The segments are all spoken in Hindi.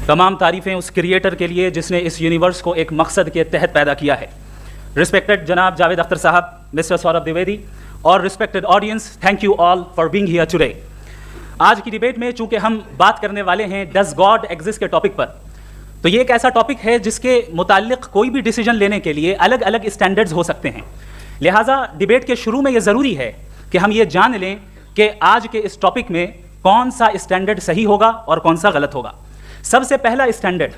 तमाम तारीफ़ें उस क्रिएटर के लिए जिसने इस यूनिवर्स को एक मकसद के तहत पैदा किया है। रिस्पेक्टेड जनाब जावेद अख्तर साहब, मिस्टर सौरभ द्विवेदी और respected audience, thank you all for being here today. आज की डिबेट में चूंकि हम बात करने वाले हैं डज गॉड एग्जिस्ट के टॉपिक पर, तो ये एक ऐसा टॉपिक है जिसके मुताल्लिक कोई भी डिसीजन लेने के लिए अलग अलग स्टैंडर्ड्स हो सकते हैं। लिहाजा डिबेट के शुरू में ये ज़रूरी है कि हम ये जान लें कि आज के इस टॉपिक में कौन सा स्टैंडर्ड सही होगा और कौन सा गलत होगा। सबसे पहला स्टैंडर्ड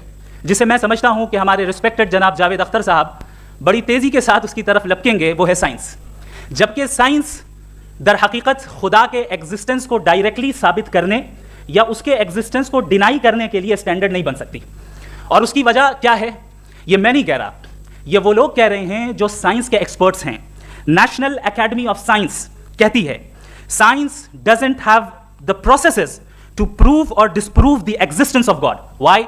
जिसे मैं समझता हूं कि हमारे रिस्पेक्टेड जनाब जावेद अख्तर साहब बड़ी तेज़ी के साथ उसकी तरफ लपकेंगे, वो है साइंस। जबकि साइंस दर हकीकत खुदा के एग्जिस्टेंस को डायरेक्टली साबित करने या उसके एग्जिस्टेंस को डिनाई करने के लिए स्टैंडर्ड नहीं बन सकती। और उसकी वजह क्या है, ये मैं नहीं कह रहा, ये वो लोग कह रहे हैं जो साइंस के एक्सपर्ट्स हैं। नेशनल एकेडमी ऑफ साइंस कहती है science doesn't have the processes to prove और disprove the existence of God. Why?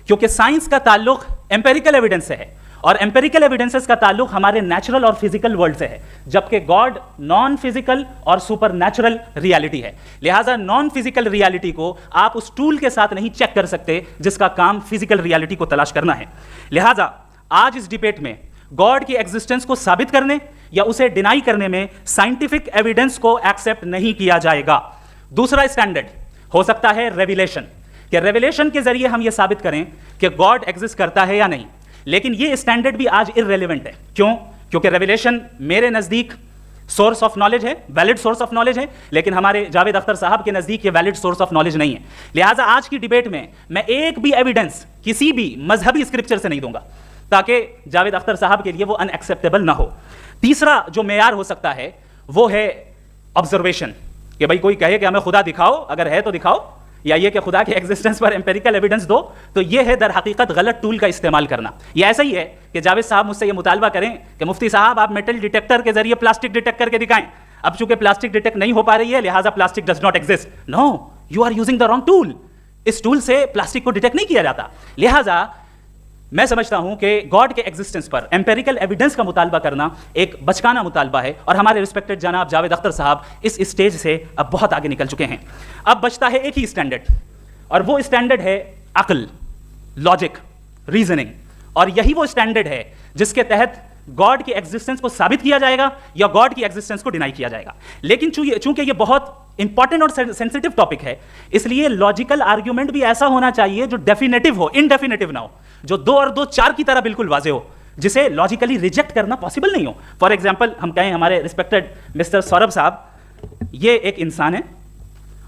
क्योंकि साइंस का ताल्लुक एम्पेरिकल एविडेंस से है और एम्पेरिकल एविडेंसेस का ताल्लुक हमारे नेचुरल और फिजिकल वर्ल्ड से है, जबकि गॉड नॉन फिजिकल और सुपर नेचुरल रियलिटी है। लिहाजा नॉन फिजिकल रियलिटी को आप उस टूल के साथ नहीं चेक कर सकते जिसका काम फिजिकल रियलिटी को तलाश करना है। लिहाजा आज इस डिबेट में गॉड की एग्जिस्टेंस को साबित करने या उसे डिनाई करने में साइंटिफिक एविडेंस को एक्सेप्ट नहीं किया जाएगा। दूसरा स्टैंडर्ड हो सकता है रेविलेशन, कि रेविलेशन के जरिए हम यह साबित करें कि गॉड एग्जिस्ट करता है या नहीं। लेकिन यह स्टैंडर्ड भी आज इररेलेवेंट है। क्यों? क्योंकि रेविलेशन मेरे नज़दीक सोर्स ऑफ नॉलेज है, वैलिड सोर्स ऑफ नॉलेज है, लेकिन हमारे जावेद अख्तर साहब के नज़दीक ये वैलिड सोर्स ऑफ नॉलेज नहीं है। लिहाजा आज की डिबेट में मैं एक भी एविडेंस किसी भी मजहबी स्क्रिप्चर से नहीं दूंगा ताकि जावेद अख्तर साहब के लिए वो अनएक्सेप्टेबल ना हो। तीसरा जो मेयार हो सकता है वो है ऑब्जर्वेशन, कि भाई कोई कहे कि हमें खुदा दिखाओ, अगर है तो दिखाओ, या ये कि खुदा के एग्जिस्टेंस पर एम्पेरिकल एविडेंस दो, तो ये है दर हकीकत गलत टूल का इस्तेमाल करना। ये ऐसा ही है कि जावेद साहब मुझसे ये मुतालबा करें कि मुफ्ती साहब आप मेटल डिटेक्टर के जरिए प्लास्टिक डिटेक्ट करके दिखाएं। अब चूंकि प्लास्टिक डिटेक्ट नहीं हो पा रही है लिहाजा plastic does not exist. No, you are using the wrong tool. इस टूल से प्लास्टिक को डिटेक्ट नहीं किया जाता। लिहाजा मैं समझता हूं कि गॉड के एग्जिस्टेंस पर एम्पेरिकल एविडेंस का मुतालबा करना एक बचकाना मुतालबा है और हमारे रिस्पेक्टेड जनाब जावेद अख्तर साहब इस स्टेज से अब बहुत आगे निकल चुके हैं। अब बचता है एक ही स्टैंडर्ड, और वो स्टैंडर्ड है अक्ल, लॉजिक, रीजनिंग। और यही वो स्टैंडर्ड है जिसके तहत गॉड की एग्जिस्टेंस को साबित किया जाएगा या गॉड की एग्जिस्टेंस को डिनाई किया जाएगा। लेकिन चूंकि ये बहुत इंपॉर्टेंट और सेंसिटिव टॉपिक है, इसलिए लॉजिकल आर्ग्यूमेंट भी ऐसा होना चाहिए जो डेफिनेटिव हो, इनडेफिनेटिव ना हो, जो 2 और 2 4 की तरह बिल्कुल वाजे हो, जिसे लॉजिकली रिजेक्ट करना पॉसिबल नहीं हो। फॉर एग्जाम्पल हम कहें हमारे रिस्पेक्टेड मिस्टर सौरभ साहब, ये एक इंसान है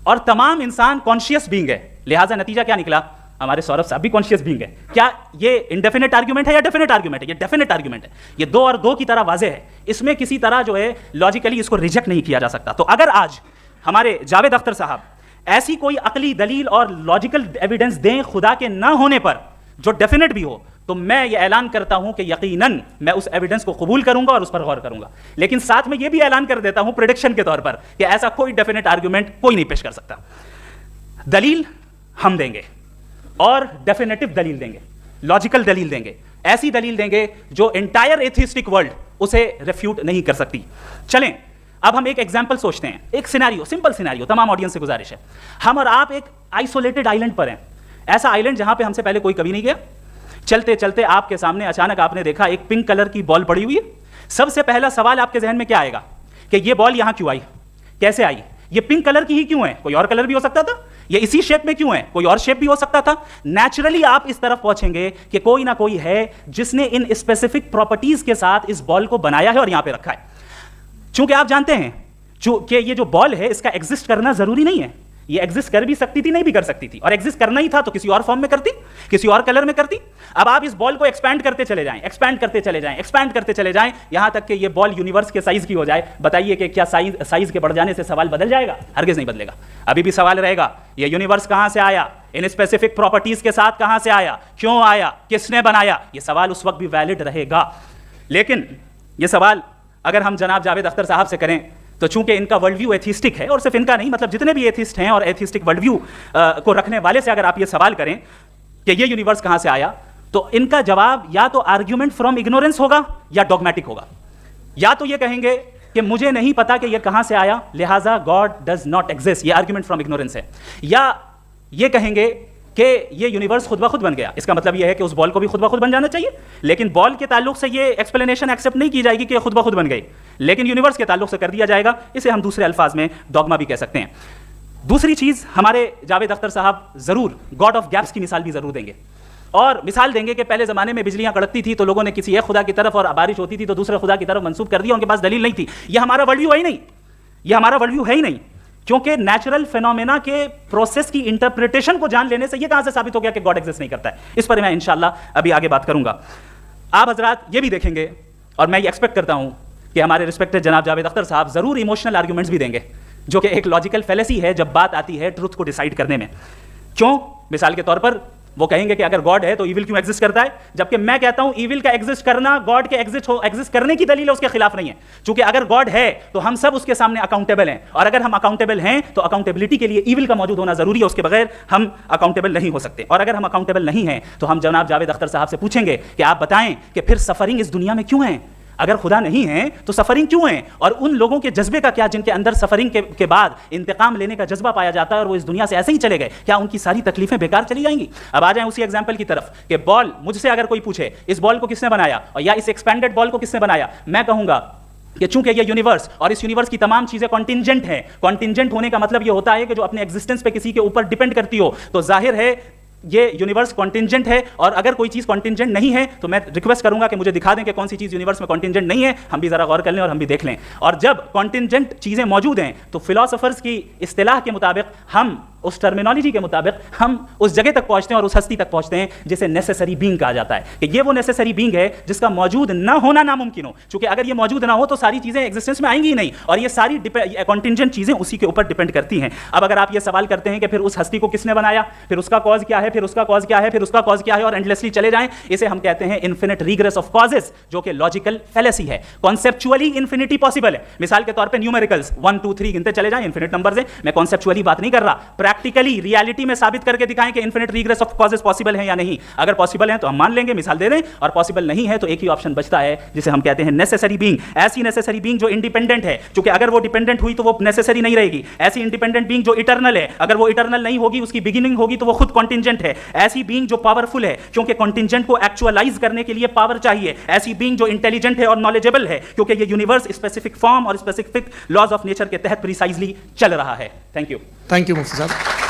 और तमाम इंसान कॉन्शियस बीइंग है, लिहाजा नतीजा क्या निकला, हमारे सौरभ साहब भी कॉन्शियस बीइंग है। क्या ये इनडेफिनेट आर्ग्यूमेंट है या डेफिनेट आर्ग्यूमेंट है? ये डेफिनेट आर्ग्यूमेंट है। ये 2 और 2 की तरह वाजे है, इसमें किसी तरह जो है लॉजिकली इसको रिजेक्ट नहीं किया जा सकता। तो अगर आज हमारे जावेद अख्तर साहब ऐसी कोई अकली दलील और लॉजिकल एविडेंस दें खुदा के ना होने पर जो डेफिनेट भी हो, तो मैं ये ऐलान करता हूं कि यकीनन मैं उस एविडेंस को कबूल करूंगा और उस पर गौर करूंगा। लेकिन साथ में ये भी ऐलान कर देता हूं प्रेडिक्शन के तौर पर कि ऐसा कोई डेफिनेट आर्ग्यूमेंट कोई नहीं पेश कर सकता। दलील हम देंगे और डेफिनेटिव दलील देंगे, लॉजिकल दलील देंगे, ऐसी दलील देंगे जो एंटायर एथिस्टिक वर्ल्ड उसे रिफ्यूट नहीं कर सकती। चलें अब हम एक एग्जाम्पल सोचते हैं, एक सिनेरियो, सिंपल सिनेरियो, तमाम ऑडियंस से गुजारिश है, हम और आप एक आइसोलेटेड आइलैंड पर हैं, ऐसा आइलैंड जहां पे हमसे पहले कोई कभी नहीं गया। चलते चलते आपके सामने अचानक आपने देखा एक पिंक कलर की बॉल पड़ी हुई है। सबसे पहला सवाल आपके जहन में क्या आएगा कि ये बॉल यहां क्यों आई, कैसे आई, ये पिंक कलर की ही क्यों है, कोई और कलर भी हो सकता था, ये इसी शेप में क्यों है, कोई और शेप भी हो सकता था। नेचुरली आप इस तरफ पहुंचेंगे कि कोई ना कोई है जिसने इन स्पेसिफिक प्रॉपर्टीज के साथ इस बॉल को बनाया है और यहां पे रखा है। चूंकि आप जानते हैं कि ये जो बॉल है इसका एग्जिस्ट करना जरूरी नहीं है, ये एग्जिस्ट कर भी सकती थी, नहीं भी कर सकती थी, और एग्जिस्ट करना ही था तो किसी और फॉर्म में करती, किसी और कलर में करती। अब आप इस बॉल को एक्सपैंड करते चले जाएं, एक्सपैंड करते चले जाएं, एक्सपैंड करते चले जाएं, यहां तक कि ये बॉल यूनिवर्स के साइज की हो जाए। बताइए कि क्या साइज के बढ़ जाने से सवाल बदल जाएगा? हरगिज नहीं बदलेगा। अभी भी सवाल रहेगा ये यूनिवर्स कहां से आया, इन स्पेसिफिक प्रॉपर्टीज के साथ कहां से आया, क्यों आया, किसने बनाया, ये सवाल उस वक्त भी वैलिड रहेगा। लेकिन ये सवाल अगर हम जनाब जावेद अख्तर साहब से करें तो चूंकि इनका वर्ल्ड व्यू एथिस्टिक है, और सिर्फ इनका नहीं, मतलब जितने भी एथिस्ट हैं और एथिस्टिक वर्ल्ड व्यू को रखने वाले से अगर आप ये सवाल करें कि ये यूनिवर्स कहां से आया, तो इनका जवाब या तो आर्ग्यूमेंट फ्रॉम इग्नोरेंस होगा या डॉगमेटिक होगा। या तो ये कहेंगे कि मुझे नहीं पता कि ये कहां से आया, लिहाजा गॉड डज नॉट एग्जिस्ट, ये आर्ग्यूमेंट फ्रॉम इग्नोरेंस है। या ये कहेंगे कि ये यूनिवर्स खुद ब खुद बन गया, इसका मतलब ये है कि उस बॉल को भी खुद ब खुद बन जाना चाहिए। लेकिन बॉल के ताल्लुक से ये एक्सप्लेनेशन एक्सेप्ट नहीं की जाएगी कि खुद ब खुद बन गई, लेकिन यूनिवर्स के ताल्लुक से कर दिया जाएगा। इसे हम दूसरे अल्फाज में डॉगमा भी कह सकते हैं। दूसरी चीज़, हमारे जावेद अख्तर साहब ज़रूर गॉड ऑफ गैप्स की मिसाल भी ज़रूर देंगे, और मिसाल देंगे कि पहले ज़माने में बिजलियाँ कड़कती थी तो लोगों ने किसी एक खुदा की तरफ, और बारिश होती थी तो दूसरे खुदा की तरफ मंसूब कर दिया, उनके पास दलील नहीं थी। यह हमारा वर्ल्ड व्यू है ही नहीं, यह हमारा वर्ल्ड व्यू है ही नहीं, क्योंकि नेचुरल फिनोमेना के प्रोसेस की इंटरप्रिटेशन को जान लेने से यह कहां से साबित हो गया कि गॉड एग्जिस्ट नहीं करता है। इस पर मैं इंशाल्लाह अभी आगे बात करूंगा। आप हजरात ये भी देखेंगे, और मैं ये एक्सपेक्ट करता हूं कि हमारे रिस्पेक्टेड जनाब जावेद अख्तर साहब जरूर इमोशनल आर्ग्यूमेंट्स भी देंगे, जो कि एक लॉजिकल फैलेसी है जब बात आती है ट्रुथ को डिसाइड करने में। क्यों? मिसाल के तौर पर वो कहेंगे कि अगर गॉड है तो ईविल क्यों एग्जिस्ट करता है, जबकि मैं कहता हूं ईविल का एग्जिस्ट करना गॉड के एग्जिस्ट करने की दलील है, उसके खिलाफ नहीं है। क्योंकि अगर गॉड है तो हम सब उसके सामने अकाउंटेबल हैं, और अगर हम अकाउंटेबल हैं तो अकाउंटेबिलिटी के लिए ईविल का मौजूद होना जरूरी है, उसके बगैर हम अकाउंटेबल नहीं हो सकते। और अगर हम अकाउंटेबल नहीं हैं तो हम जनाब जावेद अख्तर साहब से पूछेंगे कि आप बताएं कि फिर सफरिंग इस दुनिया में क्यों है? अगर खुदा नहीं है तो सफरिंग क्यों है? और उन लोगों के जज्बे का क्या जिनके अंदर सफरिंग के बाद इंतकाम लेने का जज्बा पाया जाता है और वो इस दुनिया से ऐसे ही चले गए, क्या उनकी सारी तकलीफें बेकार चली जाएंगी? अब आ जाएं उसी एग्जांपल की तरफ कि बॉल, मुझसे अगर कोई पूछे इस बॉल को किसने बनाया, और या इस एक्सपेंडेड बॉल को किसने बनाया, मैं कहूंगा कि चूंकि ये यूनिवर्स और इस यूनिवर्स की तमाम चीजें कॉन्टिंजेंट हैं। कॉन्टिंजेंट होने का मतलब ये होता है कि जो अपने एग्जिस्टेंस पे किसी के ऊपर डिपेंड करती हो, तो जाहिर है ये यूनिवर्स कॉन्टिंजेंट है। और अगर कोई चीज़ कॉन्टिंजेंट नहीं है तो मैं रिक्वेस्ट करूंगा कि मुझे दिखा दें कि कौन सी चीज़ यूनिवर्स में कॉन्टिंजेंट नहीं है, हम भी ज़रा गौर कर लें और हम भी देख लें। और जब कॉन्टिंजेंट चीज़ें मौजूद हैं तो फिलोसोफर्स की इस्तिलाह के मुताबिक, हम उस टर्मिनोलॉजी के मुताबिक, हम उस जगह तक पहुंचते हैं और उस हस्ती तक पहुंचते हैं जिसे नेसेसरी बीइंग कहा जाता है, कि ये वो नेसेसरी बीइंग है जिसका मौजूद ना होना नामुमकिन हो। क्योंकि अगर ये मौजूद ना हो तो सारी चीज़ें एग्जिस्टेंस में आएंगी ही नहीं, और ये सारी कॉन्टिंजेंट चीज़ें उसी के ऊपर डिपेंड करती हैं। अब अगर आप ये सवाल करते हैं कि फिर उस हस्ती को किसने बनाया, फिर उसका कॉज क्या है, फिर उसका कॉज क्या है, फिर उसका कॉज क्या है, और एंडलेसली चले जाएं, इसे हम कहते हैं इन्फिनिट रिग्रेस ऑफ कॉजेस, जो कि लॉजिकल फैलेसी है। कॉन्सेप्चुअली इन्फिनिटी पॉसिबल है। मिसाल के तौर पे न्यूमेरिकल्स 1 2 3 गिनते चले जाएं, इन्फिनिट नंबर्स हैं। मैं कॉन्सेप्चुअली बात नहीं कर रहा, प्रैक्टिकली रियलिटी में साबित करके दिखाएं कि infinite regress of causes possible है या नहीं। अगर पॉसिबल है तो हम मान लेंगे, मिसाल दे दें, और पॉसिबल नहीं है तो एक ही ऑप्शन बचता है जिसे हम कहते हैं नेसेसरी बीइंग। ऐसी नेसेसरी बीइंग जो इंडिपेंडेंट है, क्योंकि अगर वो डिपेंडेंट हुई तो वो नेसेसरी नहीं रहेगी। ऐसी इंडिपेंडेंट बीइंग जो इटर्नल है, अगर वो इटर्नल नहीं होगी, उसकी बिगिनिंग होगी, तो वो खुद कॉन्टिंजेंट है। ऐसी बीइंग जो पावरफुल है, क्योंकि कॉन्टिंजेंट को एक्चुअलाइज करने के लिए पावर चाहिए। ऐसी बीइंग जो इंटेलिजेंट है और नॉलेजेबल है, क्योंकि ये यूनिवर्स स्पेसिफिक फॉर्म और स्पेसिफिक लॉज ऑफ नेचर के तहत प्रिसाइजली चल रहा है। Thank you. थैंक यू मुफ्ती साहब।